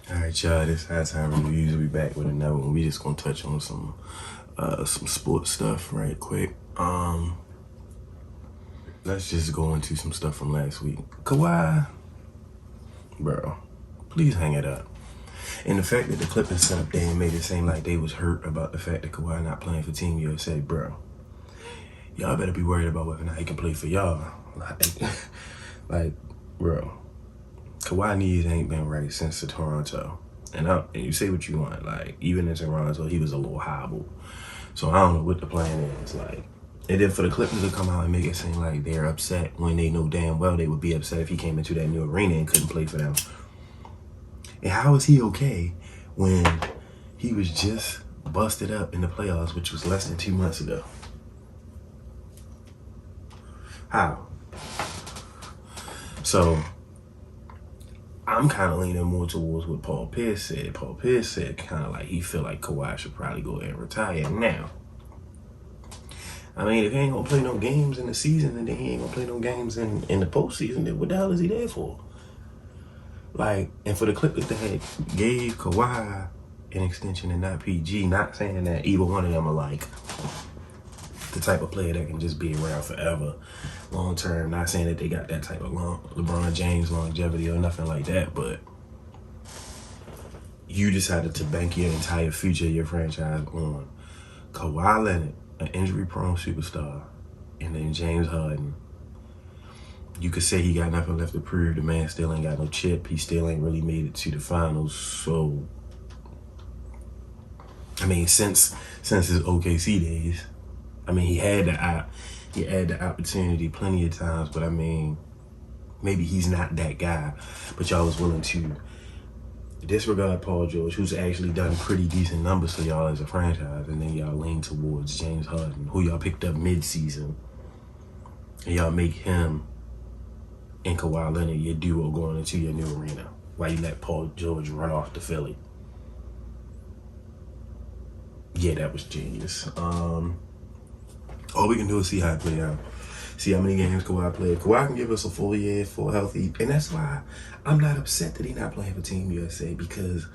All right, y'all. This HighTimez reviews. We'll be back with another one. We just gonna touch on some sports stuff right quick. Let's just go into some stuff from last week. Kawhi, bro, please hang it up. And the fact that the Clippers set up there and made it seem like they was hurt about the fact that Kawhi not playing for Team USA, bro. Y'all better be worried about whether or not he can play for y'all. Like, bro, Kawhi knees ain't been right since the Toronto. And you say what you want, like, even in Toronto, he was a little hobbled. So I don't know what the plan is, like. And then for the Clippers to come out and make it seem like they're upset when they know damn well they would be upset if he came into that new arena and couldn't play for them. And how is he okay when he was just busted up in the playoffs, which was less than 2 months ago? How? So I'm kind of leaning more towards what Paul Pierce said. Paul Pierce said kind of like he feel like Kawhi should probably go ahead and retire now. I mean, if he ain't gonna play no games in the season and then he ain't gonna play no games in the postseason, then what the hell is he there for? Like, and for the Clippers that had gave Kawhi an extension and not PG, not saying that either one of them are like the type of player that can just be around forever, long term. Not saying that they got that type of LeBron James longevity or nothing like that, but you decided to bank your entire future of your franchise on Kawhi Leonard, an injury-prone superstar, and then James Harden. You could say he got nothing left to prove. The man still ain't got no chip. He still ain't really made it to the finals. So, I mean, since his OKC days, I mean, he had the opportunity plenty of times. But I mean, maybe he's not that guy. But y'all was willing to disregard Paul George, who's actually done pretty decent numbers for y'all as a franchise, and then y'all lean towards James Harden, who y'all picked up mid-season, and y'all make him and Kawhi Leonard your duo going into your new arena while you let Paul George run off to Philly. Yeah, that was genius. All we can do is see how it play out. See how many games Kawhi played. Kawhi can give us a full year, full healthy, and that's why I'm not upset that he's not playing for Team USA, because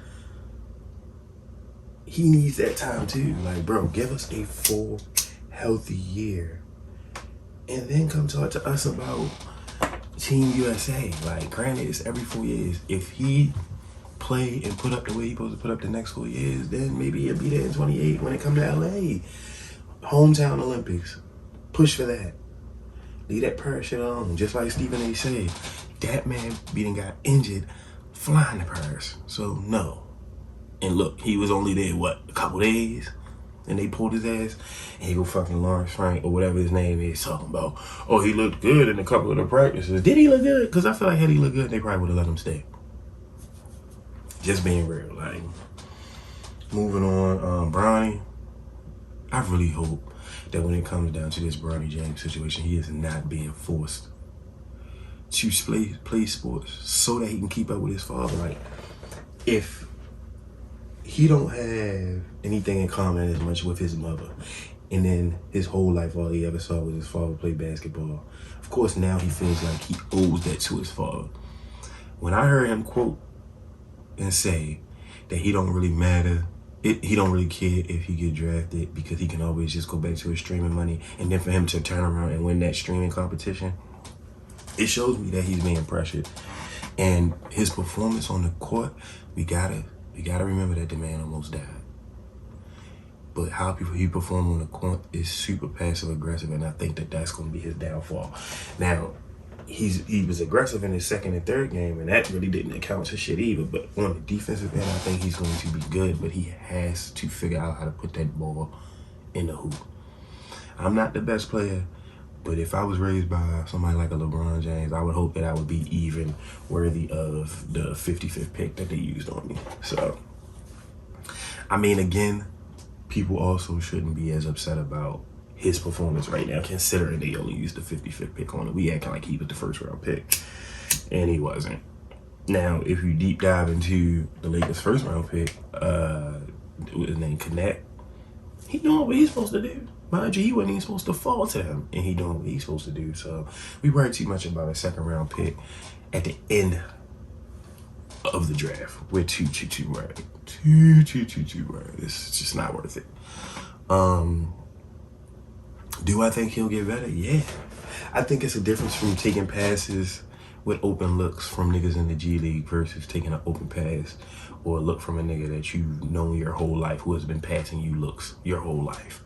he needs that time too. Like, bro, give us a full healthy year, and then come talk to us about Team USA. Like, granted, it's every 4 years. If he play and put up the way he's supposed to put up the next 4 years, then maybe he'll be there in 28 when it comes to LA. Hometown Olympics. Push for that. Leave that Paris shit alone. Just like Stephen A. said, that man got injured flying to Paris. So, no. And look, he was only there, what, a couple days? And they pulled his ass, and he go fucking Lawrence Frank or whatever his name is talking about, oh, he looked good in a couple of the practices. Did he look good? Because I feel like had he looked good, they probably would have let him stay. Just being real. Like, moving on, Bronny, I really hope that when it comes down to this Bronny James situation, he is not being forced to play sports so that he can keep up with his father. Like, if he don't have anything in common as much with his mother, and then his whole life all he ever saw was his father play basketball, of course now he feels like he owes that to his father. When I heard him quote and say that he don't really matter, he don't really care if he get drafted because he can always just go back to his streaming money, and then for him to turn around and win that streaming competition, it shows me that he's being pressured. And his performance on the court, we gotta remember that the man almost died. But how he performed on the court is super passive aggressive, and I think that that's going to be his downfall. Now, he was aggressive in his second and third game, and that really didn't account to shit either. But on the defensive end, I think he's going to be good, but he has to figure out how to put that ball in the hoop. I'm not the best player, but if I was raised by somebody like a LeBron James, I would hope that I would be even worthy of the 55th pick that they used on me. So, I mean, again, people also shouldn't be as upset about his performance right now, considering they only used the 55th pick on it. We acting like he was the first round pick, and he wasn't. Now, if you deep dive into the Lakers' first round pick, his name Connect, he doing what he's supposed to do. Mind you, he wasn't even supposed to fall to him, and he doing what he's supposed to do. So we worry too much about a second round pick at the end of the draft. We're too worried. Too worried. It's just not worth it. Do I think he'll get better? Yeah. I think it's a difference from taking passes with open looks from niggas in the G League versus taking an open pass or a look from a nigga that you've known your whole life, who has been passing you looks your whole life.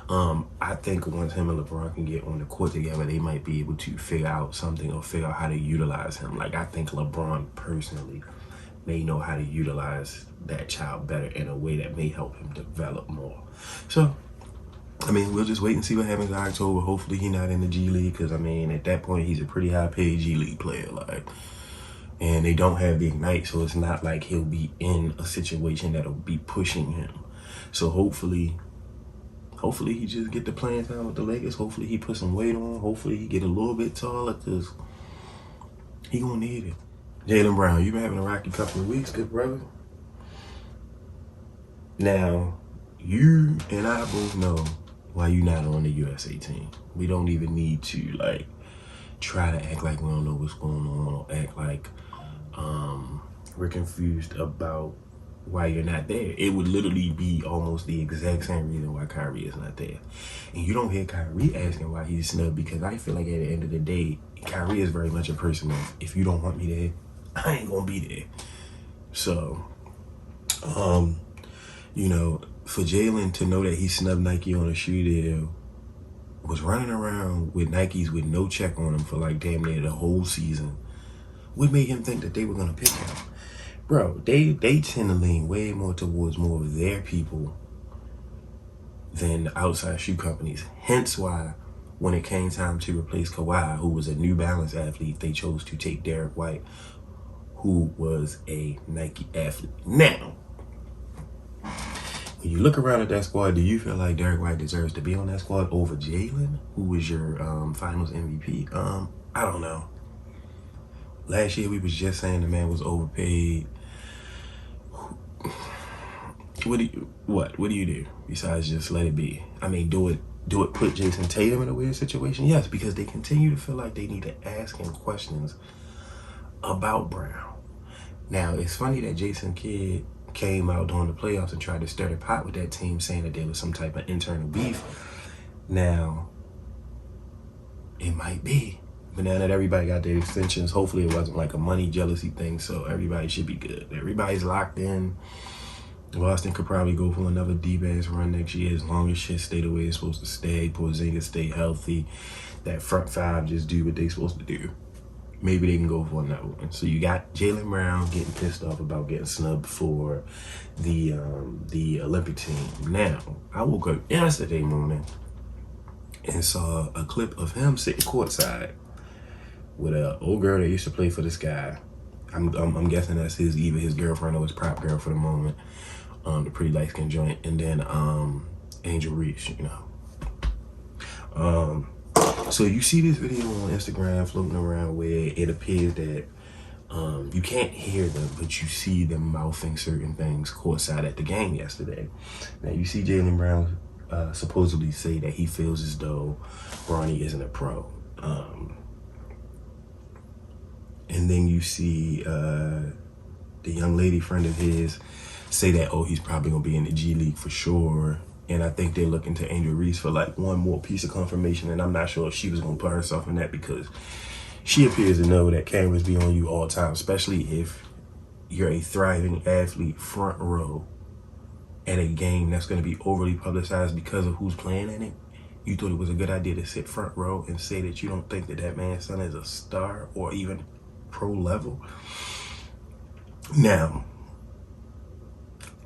I think once him and LeBron can get on the court together, they might be able to figure out something or figure out how to utilize him. Like, I think LeBron personally may know how to utilize that child better in a way that may help him develop more. So, I mean, we'll just wait and see what happens in October. Hopefully he's not in the G League, because, I mean, at that point, he's a pretty high-paid G League player. Like, and they don't have the Ignite, so it's not like he'll be in a situation that'll be pushing him. So hopefully he just get the playing time with the Lakers. Hopefully he put some weight on. Hopefully he get a little bit taller, because he gonna need it. Jaylen Brown, you've been having a rocky couple of weeks, good brother. Now, you and I both know why you're not on the USA team. We don't even need to, like, try to act like we don't know what's going on, or act like we're confused about why you're not there. It would literally be almost the exact same reason why Kyrie is not there. And you don't hear Kyrie asking why he's snubbed, because I feel like at the end of the day, Kyrie is very much a person of, if you don't want me there, I ain't gonna be there. So, you know, for Jaylen to know that he snubbed Nike on a shoe deal, was running around with Nikes with no check on them for like damn near the whole season, what made him think that they were gonna pick him? Bro, they tend to lean way more towards more of their people than the outside shoe companies. Hence why, when it came time to replace Khawi, who was a New Balance athlete, they chose to take Derek White, who was a Nike athlete. Now, when you look around at that squad, do you feel like Derek White deserves to be on that squad over Jaylen, who was your finals MVP? I don't know. Last year we was just saying the man was overpaid. What do you do besides just let it be? I mean, do it put Jason Tatum in a weird situation? Yes, because they continue to feel like they need to ask him questions about Brown. Now, it's funny that Jason Kidd came out during the playoffs and tried to stir the pot with that team, saying that there was some type of internal beef. Now, it might be. But now that everybody got their extensions, hopefully it wasn't like a money jealousy thing, so everybody should be good. Everybody's locked in. Boston could probably go for another deep-ass run next year as long as shit stay the way it's supposed to stay. Porzingis stay healthy. That front five just do what they supposed to do. Maybe they can go for another one. So you got Jaylen Brown getting pissed off about getting snubbed for the Olympic team. Now, I woke up yesterday morning and saw a clip of him sitting courtside with an old girl that used to play for this guy. I'm guessing that's either his girlfriend or his prop girl for the moment. The pretty light-skinned joint. And then Angel Reese, you know. So you see this video on Instagram floating around where it appears that you can't hear them, but you see them mouthing certain things courtside at the game yesterday. Now you see Jaylen Brown supposedly say that he feels as though Bronny isn't a pro. And then you see the young lady friend of his say that, oh, he's probably going to be in the G League for sure. And I think they're looking to Angel Reese for like one more piece of confirmation. And I'm not sure if she was going to put herself in that, because she appears to know that cameras be on you all the time, especially if you're a thriving athlete front row at a game that's going to be overly publicized because of who's playing in it. You thought it was a good idea to sit front row and say that you don't think that that man's son is a star or even pro level. Now,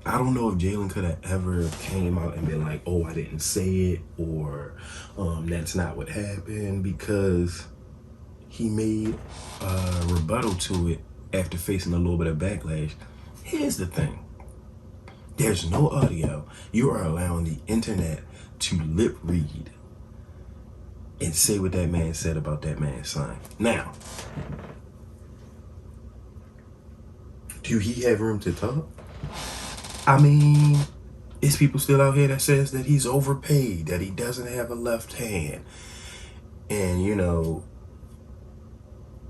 I don't know if Jaylen could have ever came out and been like, oh, I didn't say it, or that's not what happened, because he made a rebuttal to it after facing a little bit of backlash. Here's the thing. There's no audio. You are allowing the internet to lip read and say what that man said about that man's son. Now, do he have room to talk? I mean, it's people still out here that says that he's overpaid, that he doesn't have a left hand. And, you know,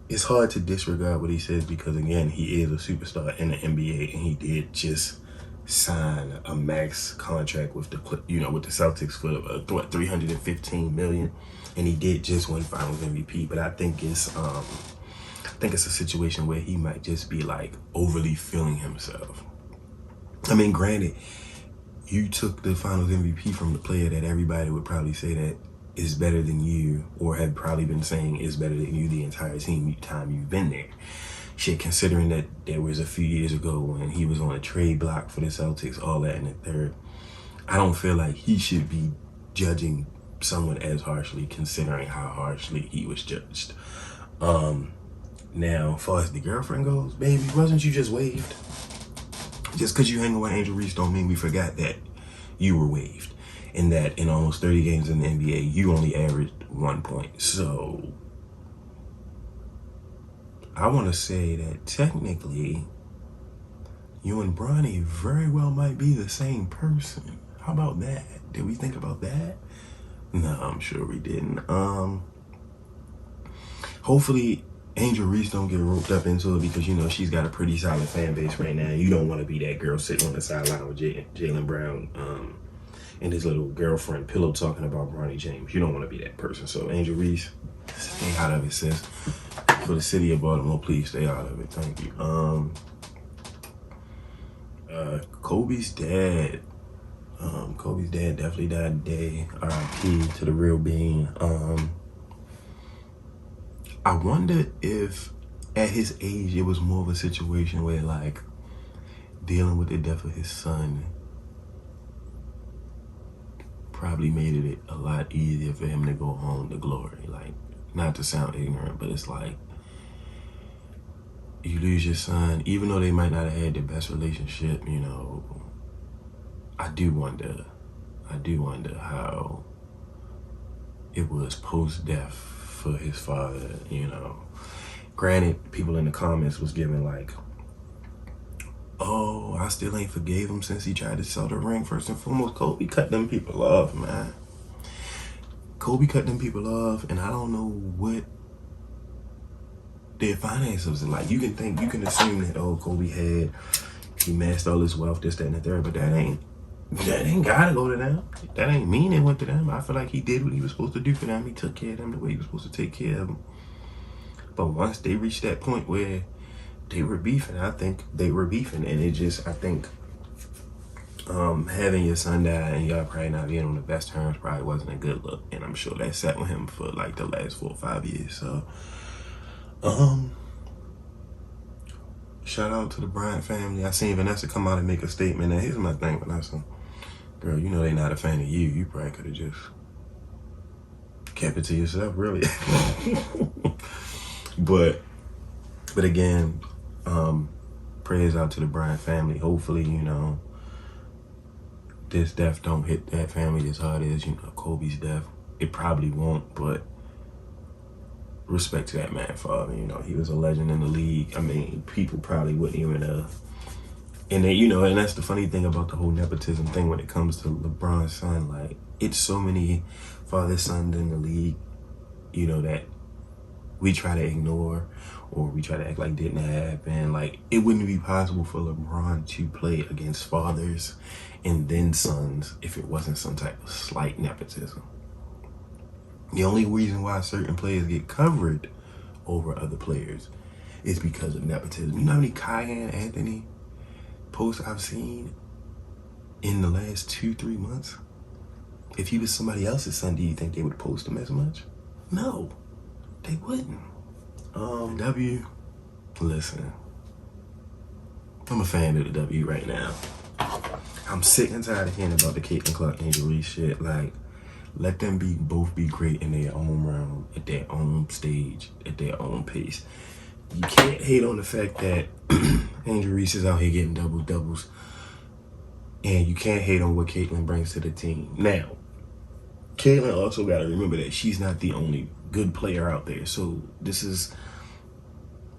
it's hard to disregard what he says because, again, he is a superstar in the NBA, and he did just sign a max contract with the with the Celtics for $315 million, and he did just win Finals MVP. But I think it's a situation where he might just be like overly feeling himself. I mean, granted, you took the Finals MVP from the player that everybody would probably say that is better than you, or had probably been saying is better than you the entire time you've been there. Shit, considering that there was a few years ago when he was on a trade block for the Celtics, all that in the third, I don't feel like he should be judging someone as harshly, considering how harshly he was judged. Now, as far as the girlfriend goes, baby, wasn't you just waived? Just because you hang with Angel Reese don't mean we forgot that you were waived, and that in almost 30 games in the NBA, you only averaged 1 point. So I want to say that technically, you and Bronny very well might be the same person. How about that? Did we think about that? No, I'm sure we didn't. Hopefully Angel Reese don't get roped up into it, because she's got a pretty solid fan base right now. You don't want to be that girl sitting on the sideline with Jaylen Brown and his little girlfriend pillow talking about Bronny James. You don't want to be that person. So Angel Reese, stay out of it, sis. For the city of Baltimore, please stay out of it. Thank you. Kobe's dad. Kobe's dad definitely died today. R.I.P. to the real being. I wonder if at his age it was more of a situation where, like, dealing with the death of his son probably made it a lot easier for him to go home to glory. Like, not to sound ignorant, but it's like, you lose your son, even though they might not have had the best relationship, I do wonder how it was post-death for his father, Granted, people in the comments was giving like, oh, I still ain't forgave him since he tried to sell the ring. First and foremost, Kobe cut them people off, man. Kobe cut them people off, and I don't know what their finances are like. You can assume that, oh, he amassed all his wealth, this, that, and the third, but that ain't gotta go to them. That ain't mean it went to them. I feel like he did what he was supposed to do for them. He took care of them the way he was supposed to take care of them. But once they reached that point where they were beefing, I think they were beefing, and I think having your son die and y'all probably not being on the best terms probably wasn't a good look, and I'm sure that sat with him for like the last 4 or 5 years. So shout out to the Bryant family. I seen Vanessa come out and make a statement. Now, here's my thing, Vanessa. Girl, they not a fan of you. You probably could have just kept it to yourself, really. But again, prayers out to the Bryant family. Hopefully, this death don't hit that family as hard as, Kobe's death. It probably won't, but respect to that man, father. He was a legend in the league. I mean, people probably wouldn't even and then, and that's the funny thing about the whole nepotism thing when it comes to LeBron's son. Like, it's so many father-sons in the league, that we try to ignore, or we try to act like didn't happen. Like, it wouldn't be possible for LeBron to play against fathers and then sons if it wasn't some type of slight nepotism. The only reason why certain players get covered over other players is because of nepotism. You know how many Cayenne Anthony posts I've seen in the last 2-3 months? If he was somebody else's son, do you think they would post him as much? No, they wouldn't. W, listen, I'm a fan of the W right now. I'm sick and tired of hearing about the Caitlyn Clark injury shit. Like, let them both be great in their own round, at their own stage, at their own pace. You can't hate on the fact that Angel Reese is out here getting doubles, and you can't hate on what Caitlyn brings to the team. Now, Caitlyn also got to remember that she's not the only good player out there. So this is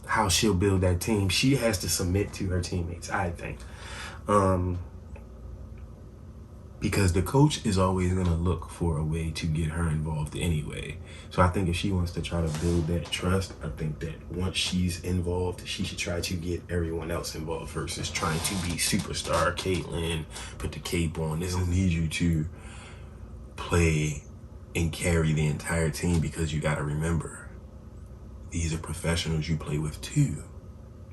how she'll build that team. She has to submit to her teammates, I think. Because the coach is always going to look for a way to get her involved anyway. So I think if she wants to try to build that trust, I think that once she's involved, she should try to get everyone else involved versus trying to be superstar Caitlyn, put the cape on. This don't need you to play and carry the entire team, because you got to remember, these are professionals you play with too.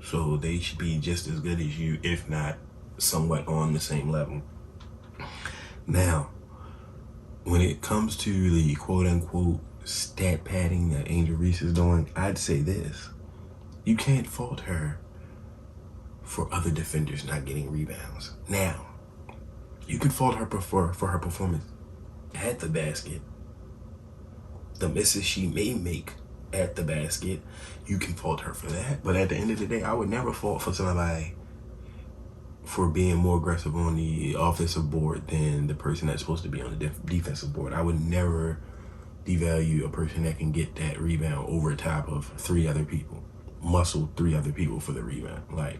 So they should be just as good as you, if not somewhat on the same level. Now, when it comes to the quote-unquote stat padding that Angel Reese is doing, I'd say this. You can't fault her for other defenders not getting rebounds. Now, you can fault her for her performance at the basket. The misses she may make at the basket, you can fault her for that. But at the end of the day, I would never fault for somebody for being more aggressive on the offensive board than the person that's supposed to be on the defensive board. I would never devalue a person that can get that rebound over top of 3 other people, muscle 3 other people for the rebound. Like,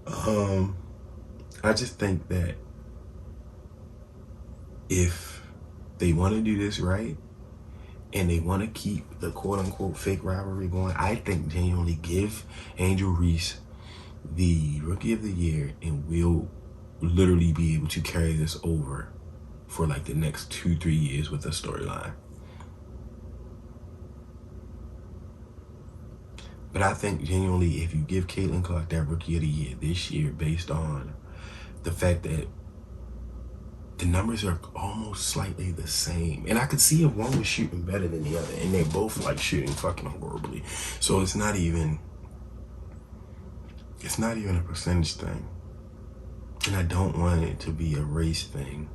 I just think that if they want to do this right and they want to keep the quote-unquote fake rivalry going, I think genuinely give Angel Reese the Rookie of the Year, and we'll literally be able to carry this over for like the next 2-3 years with the storyline. But I think genuinely, if you give Caitlyn Clark that Rookie of the Year this year, based on the fact that the numbers are almost slightly the same, and I could see if one was shooting better than the other, and they're both like shooting fucking horribly. So it's not even a percentage thing. And I don't want it to be a race thing.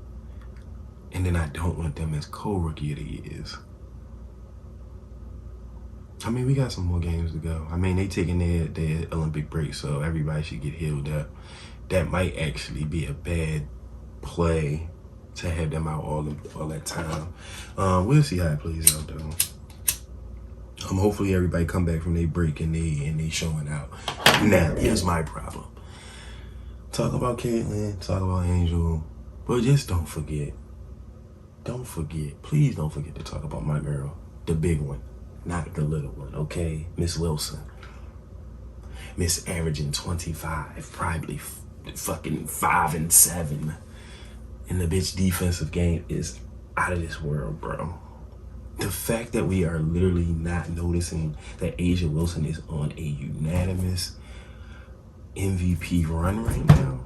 And then I don't want them as co-Rookie of the Years. I mean, we got some more games to go. I mean, they taking their Olympic break, so everybody should get healed up. That might actually be a bad play to have them out all that time. We'll see how it plays out, though. Hopefully everybody come back from their break and they showing out. Now, here's my problem. Talk about Caitlyn, talk about Angel, but just don't forget, please don't forget to talk about my girl, the big one, not the little one, okay? Miss Wilson. Miss averaging 25, probably fucking 5 and 7. And the bitch defensive game is out of this world, bro. The fact that we are literally not noticing that A'ja Wilson is on a unanimous MVP run right now,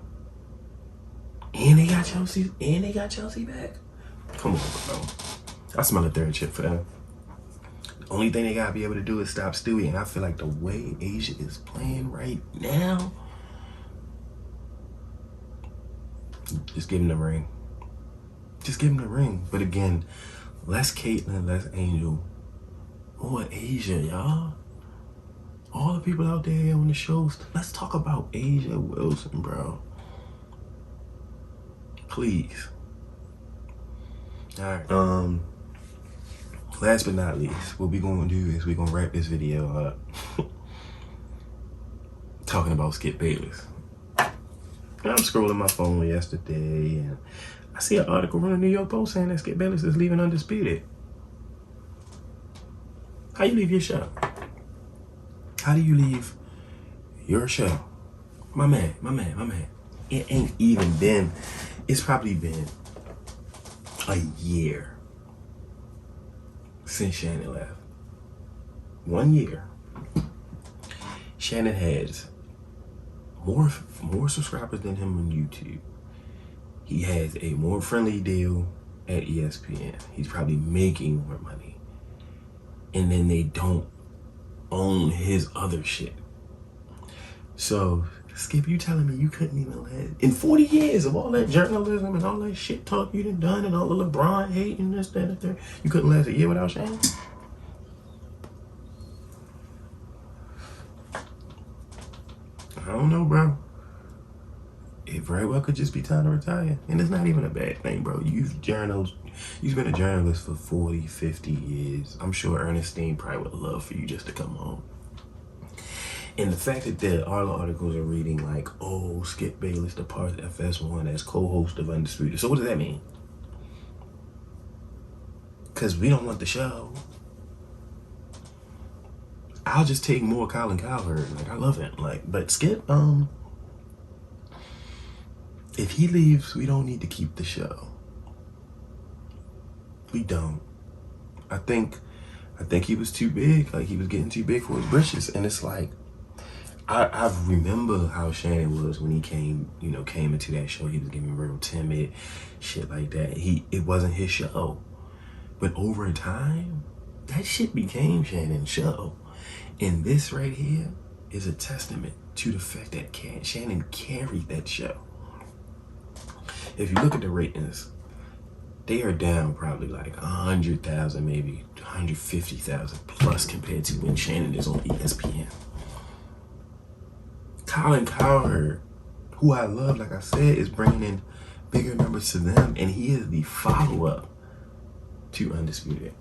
and they got Chelsea back. Come on, bro. I smell a third chip for them. The only thing they gotta be able to do is stop Stewie, and I feel like the way A'ja is playing right now, just give him the ring. Just give him the ring. But again, less Caitlyn, less Angel, more A'ja, y'all. All the people out there on the shows, let's talk about A'ja Wilson, bro. Please. All right. Last but not least, what we're gonna do is we're gonna wrap this video up talking about Skip Bayless. I'm scrolling my phone yesterday and I see an article from the New York Post saying that Skip Bayless is leaving undisputed. How you leave your show? How do you leave your show? My man. It ain't even been, it's probably been a year since Shannon left. 1 year. Shannon has more subscribers than him on YouTube. He has a more friendly deal at ESPN. He's probably making more money. And then they don't own his other shit. So, Skip, you telling me you couldn't even let, in 40 years of all that journalism and all that shit talk you done and all the LeBron hate and this, that, and that, you couldn't last a year without Shannon? I don't know, bro. It very well could just be time to retire. And it's not even a bad thing, bro. You've been a journalist for 40, 50 years. I'm sure Ernestine probably would love for you just to come home. And the fact that all the articles are reading like, oh, Skip Bayless departs FS1 as co-host of Undisputed. So what does that mean? Because we don't want the show. I'll just take more Colin Cowherd. Like, I love it. Like, but Skip, if he leaves, we don't need to keep the show. We don't. I think he was too big. Like, he was getting too big for his britches. And it's like, I remember how Shannon was when he came into that show. He was getting real timid, shit like that. It wasn't his show. But over time, that shit became Shannon's show. And this right here is a testament to the fact that Shannon carried that show. If you look at the ratings, they are down probably like 100,000, maybe 150,000 plus compared to when Shannon is on ESPN. Colin Cowherd, who I love, like I said, is bringing in bigger numbers to them, and he is the follow-up to Undisputed.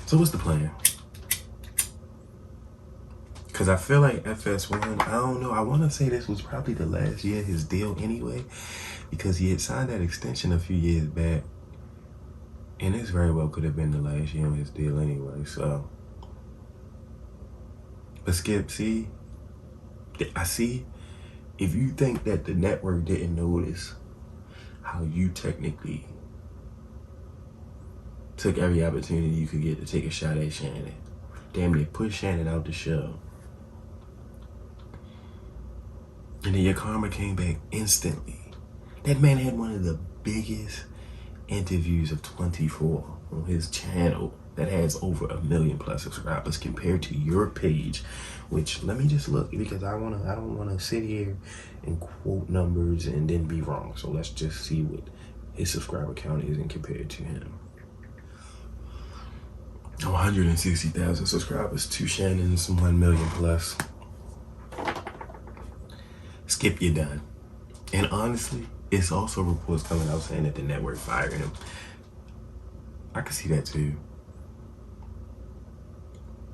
So what's the plan? Because I feel like FS1, I don't know, I want to say this was probably the last year of his deal anyway, because he had signed that extension a few years back, and this very well could have been the last year of his deal anyway, so. But Skip, I see, if you think that the network didn't notice how you technically took every opportunity you could get to take a shot at Shannon, damn near push Shannon out the show, and then your karma came back instantly. That man had one of the biggest interviews of 24 on his channel that has over 1 million plus subscribers compared to your page, which, let me just look, because I don't wanna sit here and quote numbers and then be wrong. So let's just see what his subscriber count is and compare it to him. 160,000 subscribers to Shannon's 1 million plus. Skip, you're done. And honestly, it's also reports coming out saying that the network fired him. I can see that too.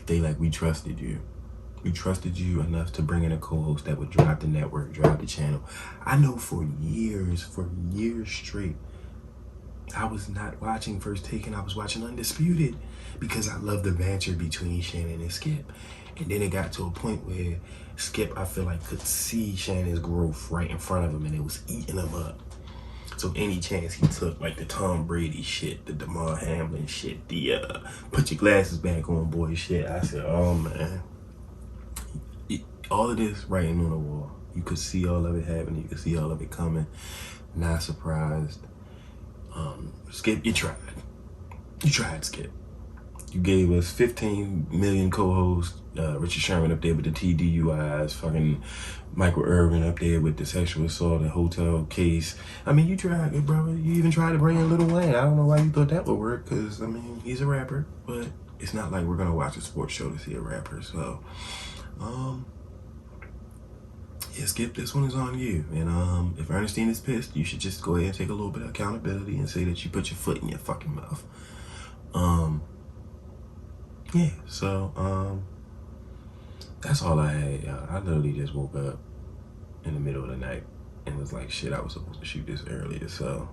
They like, we trusted you. We trusted you enough to bring in a co-host that would drive the network, drive the channel. I know for years straight, I was not watching First Take and I was watching Undisputed because I love the banter between Shannon and Skip. And then it got to a point where Skip, I feel like, could see Shannon's growth right in front of him and it was eating him up. So any chance he took, like the Tom Brady shit, the Damar Hamlin shit, the put your glasses back on boy shit, I said, oh man. All of this writing on the wall. You could see all of it happening. You could see all of it coming. Not surprised. Skip, you tried. You tried, Skip. You gave us 15 million co-hosts. Richard Sherman up there with the TDUIs. Fucking Michael Irvin up there with the sexual assault and hotel case. I mean, you tried it, brother. You even tried to bring in Lil Wayne. I don't know why you thought that would work, because, I mean, he's a rapper. But it's not like we're going to watch a sports show to see a rapper. So, yeah, Skip, this one is on you. And if Ernestine is pissed, you should just go ahead and take a little bit of accountability and say that you put your foot in your fucking mouth. Yeah, so that's all I had, y'all. I literally just woke up in the middle of the night and was like, shit, I was supposed to shoot this earlier. So,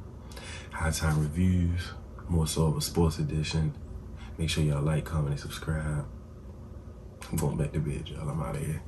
High Time Reviews, more so of a sports edition. Make sure y'all like, comment, and subscribe. I'm going back to bed, y'all. I'm out of here.